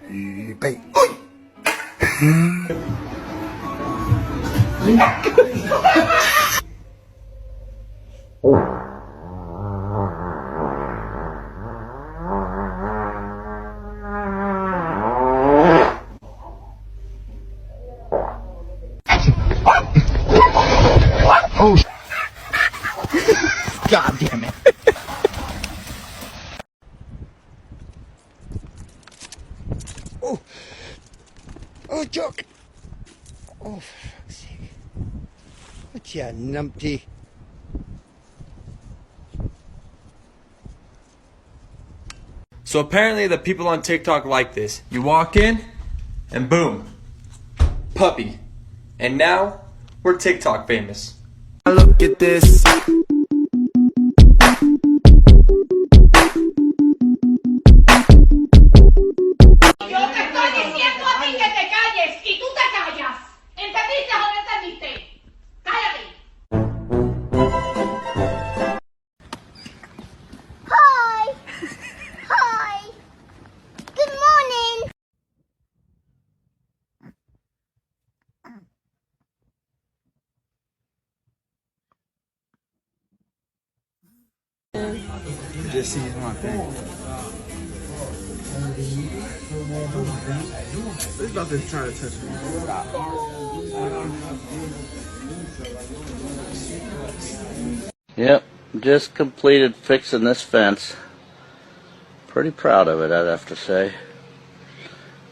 预备，Oh, God damn it. Oh, oh, Chuck. Oh, for fuck's sake. What's ya, numpty? So apparently the people on TikTok like this. You walk in, and boom, puppy. And now, we're TikTok famous. Look at this. Yo te estoy diciendo a ti que te calles y tú te callas. ¿Entendiste o no entendiste? ¡Cállate! Hi! Hi! Good morning! Just see my thing. It's about to try to touch me. Yep, just completed fixing this fence. Pretty proud of it, I'd have to say.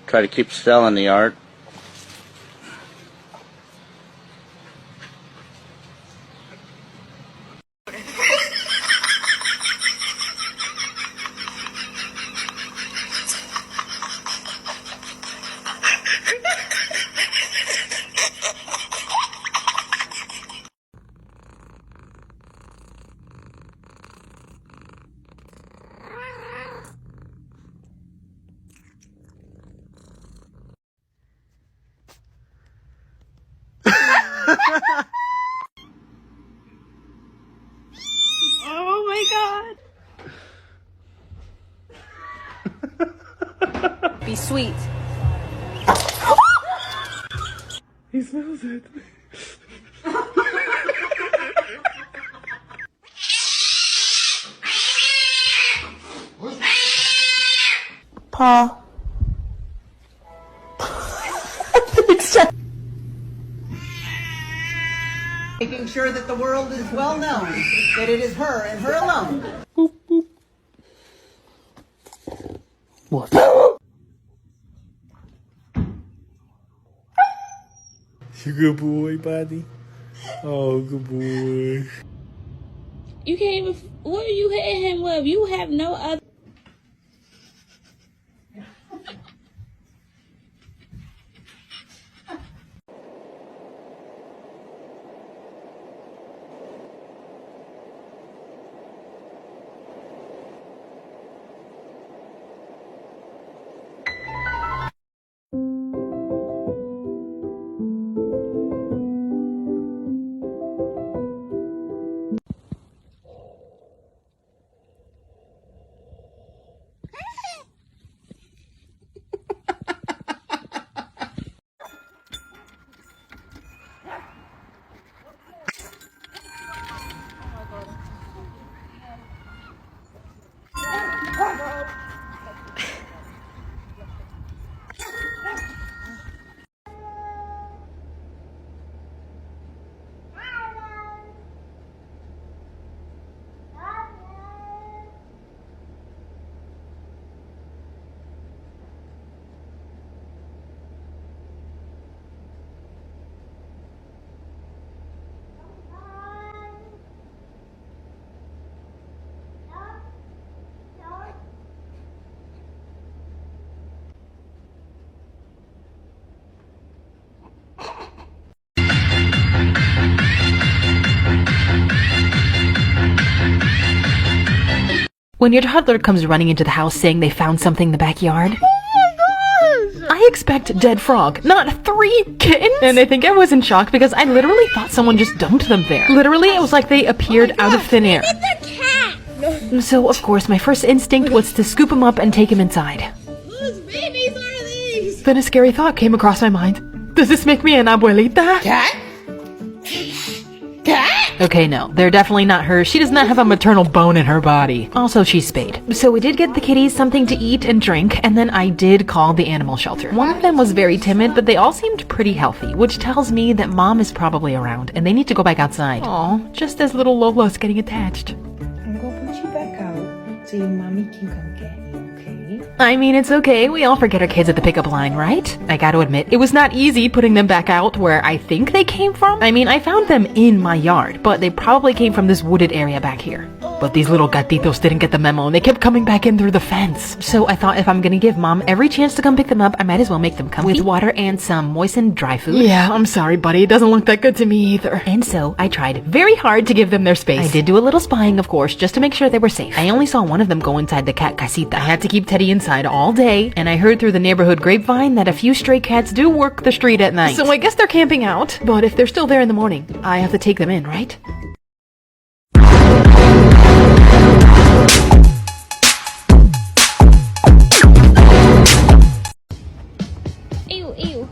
Try to keep selling the art. Oh my God! Be sweet. He smells it. Paw. Making sure that the world is well known that it is her and her alone. What? You good boy, buddy. Oh, good boy. You can't even. What are you hitting him with? You have no other. When your toddler comes running into the house saying they found something in the backyard, I expect dead frog, not 3 kittens. And I think I was in shock because I literally thought someone just dumped them there. Literally, it was like they appeared out of thin air. So, of course, my first instinct was to scoop him up and take him inside. Whose babies are these? Then a scary thought came across my mind. Does this make me an abuelita? Cat? Cat? Okay, no, they're definitely not hers. She does not have a maternal bone in her body. Also, she's spayed. So we did get the kitties something to eat and drink, and then I did call the animal shelter. One of them was very timid, but they all seemed pretty healthy, which tells me that mom is probably around, and they need to go back outside. Aw, just as little Lola's getting attached. I'm gonna put you back out so your mommy can come get you, okay? I mean, it's okay. We all forget our kids at the pickup line, right? I gotta admit, it was not easy putting them back out where I think they came from. I mean, I found them in my yard, but they probably came from this wooded area back here. But these little gatitos didn't get the memo and they kept coming back in through the fence. So I thought if I'm gonna give mom every chance to come pick them up, I might as well make them comfy with water and some moistened dry food. Yeah, I'm sorry, buddy. It doesn't look that good to me either. And so I tried very hard to give them their space. I did do a little spying, of course, just to make sure they were safe. I only saw one of them go inside the cat casita. I had to keep Teddy inside all day, and I heard through the neighborhood grapevine that a few stray cats do work the street at night. So I guess they're camping out, but if they're still there in the morning, I have to take them in, right? Ew, ew.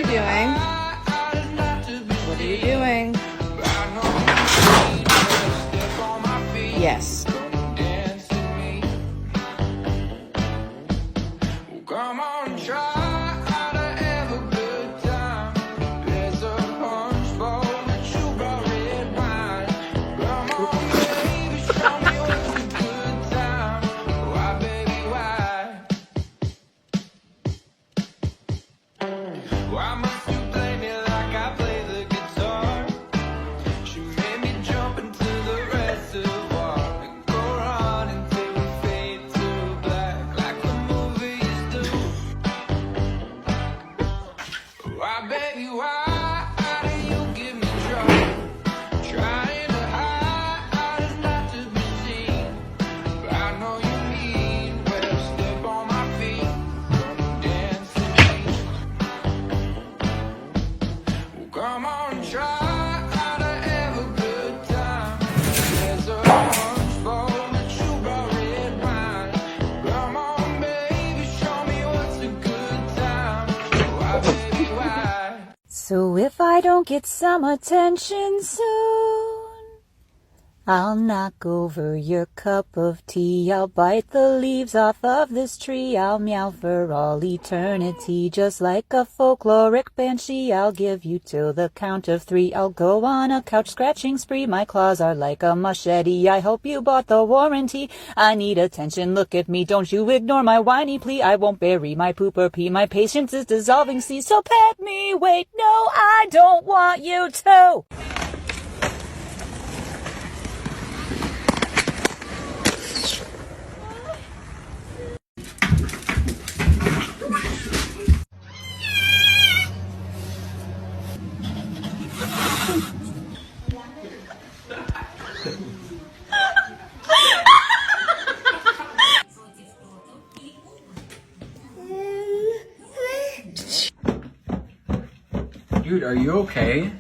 What am I? What are you doing? What are you doing? Yes. Come on, try to have a good time. There's a punch bowl that you got red wine. Come on, baby, show me what's a good time. Why, baby, why? Why must you play me like I play the guitar? She made me jump into the reservoir and go run until we fade to black like the movies do. Why, baby, why do you give me trouble? Trying to hide is not to be seen. But I know you mean well, step on my feet, dance to me. Well, come on, try to have a good time. There's a punch bowl that you got red wine. Come on, baby, show me what's a good time. Why, baby, why? So if I don't get some attention soon, I'll knock over your cup of tea. I'll bite the leaves off of this tree. I'll meow for all eternity. Just like a folkloric banshee, I'll give you till the count of 3. I'll go on a couch scratching spree. My claws are like a machete. I hope you bought the warranty. I need attention, look at me. Don't you ignore my whiny plea. I won't bury my poop or pee. My patience is dissolving sea. So pet me, wait, no, I don't want you to. Dude, are you okay?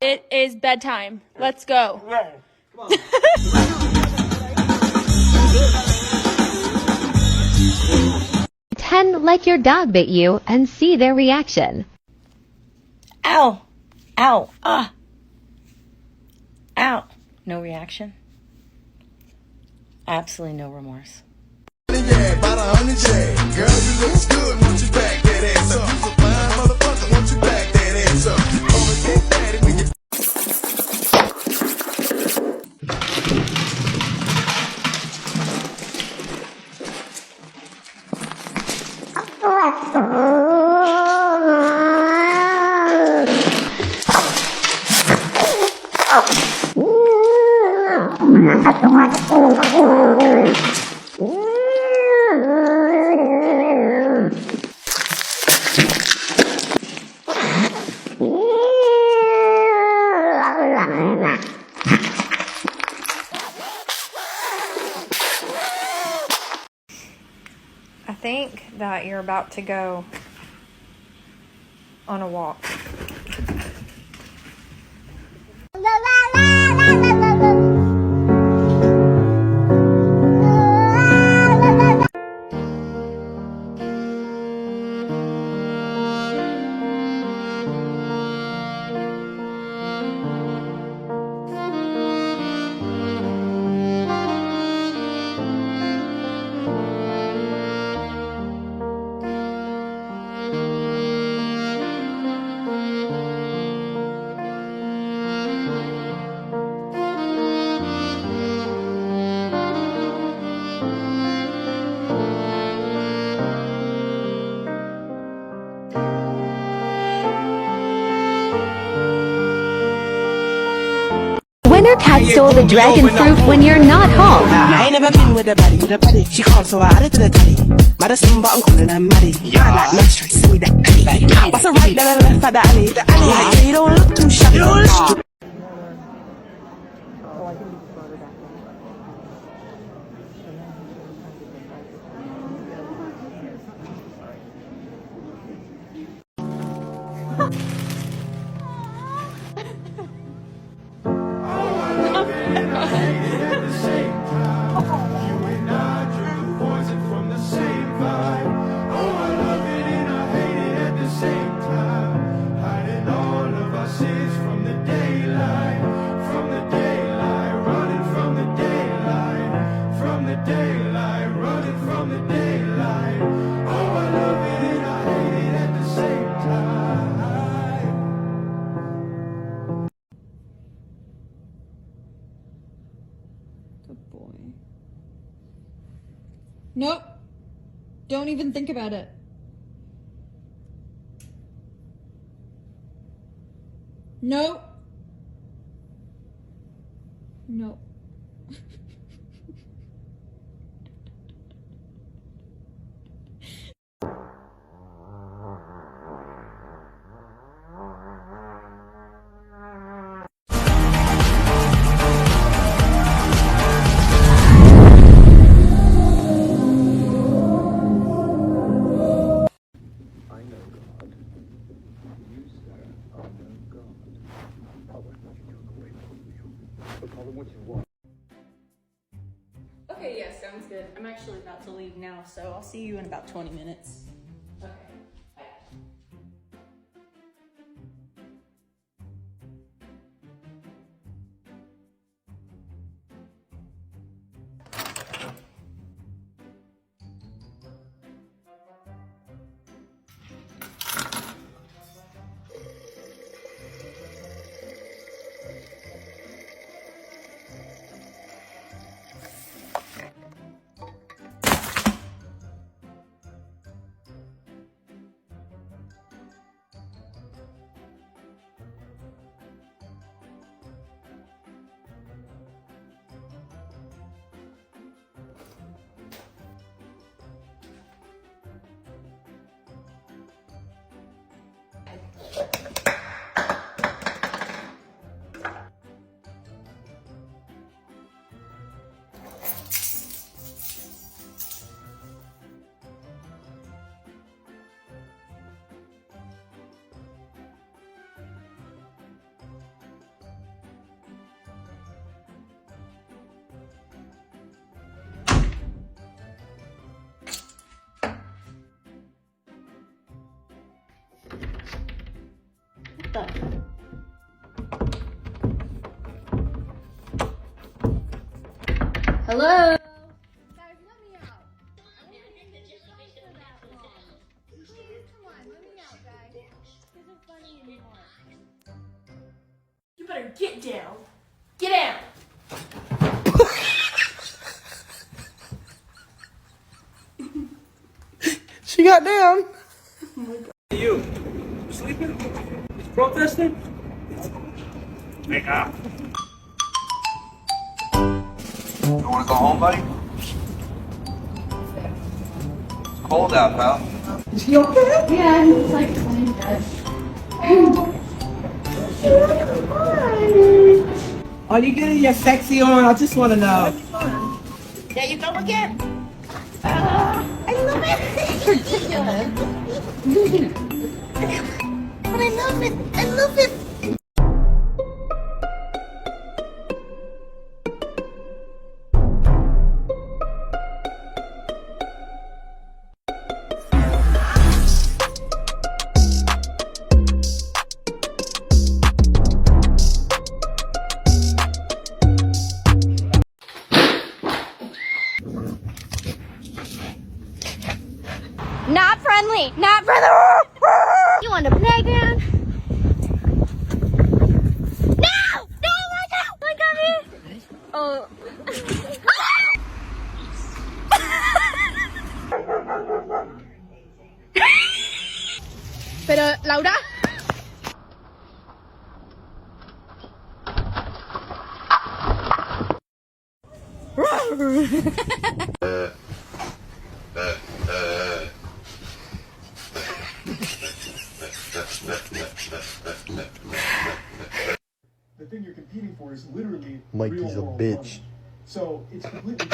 It is bedtime. Let's go. Pretend like your dog bit you and see their reaction. Ow! Ow! Ah! Ow! No reaction? Absolutely no remorse. Yeah, about 100 yeah. Girl, you look good, won't you back that ass up? You's a fine motherfucker, won't you back that ass up? Come and get daddy when you I think that you're about to go on a walk. Winter cat stole the dragon fruit when you're not home. I ain't never been with a buddy, She called so I added to the teddy. Mother sing but I'm calling her Maddie. Yeah, like menstruate, see me that teddy. What's the right that I left for the alley? The alley, like, you don't look too shabby. Good boy. Nope. Don't even think about it. Nope. Nope. Okay, yeah, sounds good. I'm actually about to leave now, so I'll see you in about 20 minutes. Okay. What the? Hello? Guys, let me out. I won't be in the house for that long. Please, come on, let me out, guys. This isn't funny anymore. You better get down. Get down. She got down. You sleeping? Protesting? Wake up. You wanna go home, buddy? It's cold out, pal. Is he okay? Yeah, he's like playing dead. Are you getting your sexy on? I just want to know. There you go again. I love it. But I love it. I love it. Not friendly. Not friendly. You on the playground? No! No! Look out! Look at me! Oh. Pero, Laura. The thing you're competing for is literally Mikey's real a world bitch. money. So it's completely.